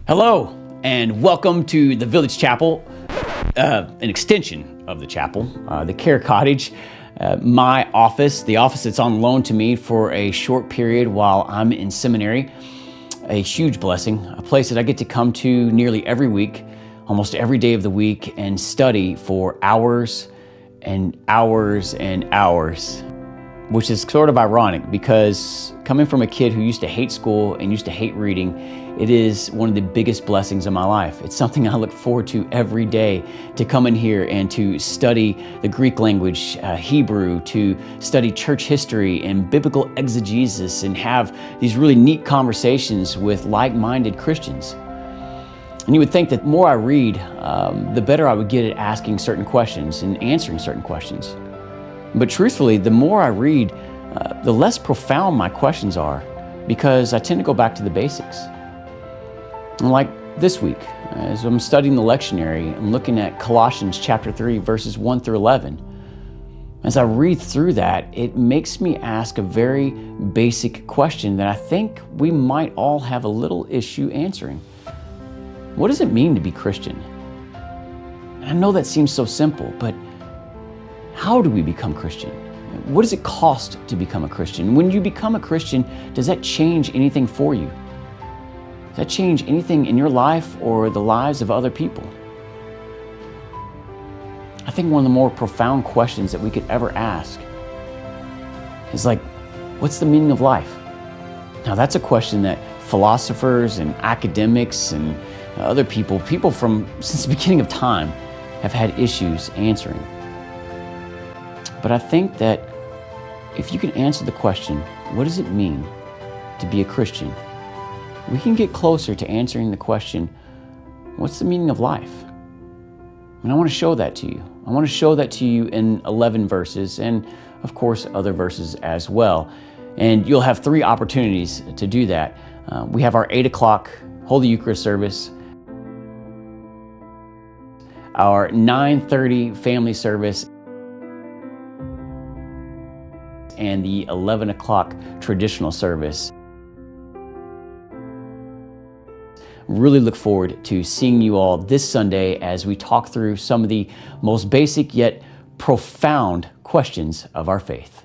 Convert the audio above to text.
Hello, and welcome to the Village Chapel, an extension of the chapel, the Care Cottage, my office, the office that's on loan to me for a short period while I'm in seminary. A huge blessing, a place that I get to come to nearly every week, almost every day of the week, and study for hours and hours and hours. Which is sort of ironic because coming from a kid who used to hate school and used to hate reading, it is one of the biggest blessings of my life. It's something I look forward to every day, to come in here and to study the Greek language, Hebrew, to study church history and biblical exegesis and have these really neat conversations with like-minded Christians. And you would think that the more I read, the better I would get at asking certain questions and answering certain questions. But truthfully, the more I read, the less profound my questions are because I tend to go back to the basics. And like this week, as I'm studying the lectionary, I'm looking at Colossians chapter 3, verses 1 through 11. As I read through that, it makes me ask a very basic question that I think we might all have a little issue answering. What does it mean to be Christian? And I know that seems so simple, but how do we become Christian? What does it cost to become a Christian? When you become a Christian, does that change anything for you? Does that change anything in your life or the lives of other people? I think one of the more profound questions that we could ever ask is like, what's the meaning of life? Now that's a question that philosophers and academics and other people from since the beginning of time have had issues answering. But I think that if you can answer the question, what does it mean to be a Christian? We can get closer to answering the question, what's the meaning of life? And I want to show that to you. I want to show that to you in 11 verses and, of course, other verses as well. And you'll have 3 opportunities to do that. We have our 8 o'clock Holy Eucharist service, our 9:30 family service, and the 11 o'clock traditional service. Really look forward to seeing you all this Sunday as we talk through some of the most basic yet profound questions of our faith.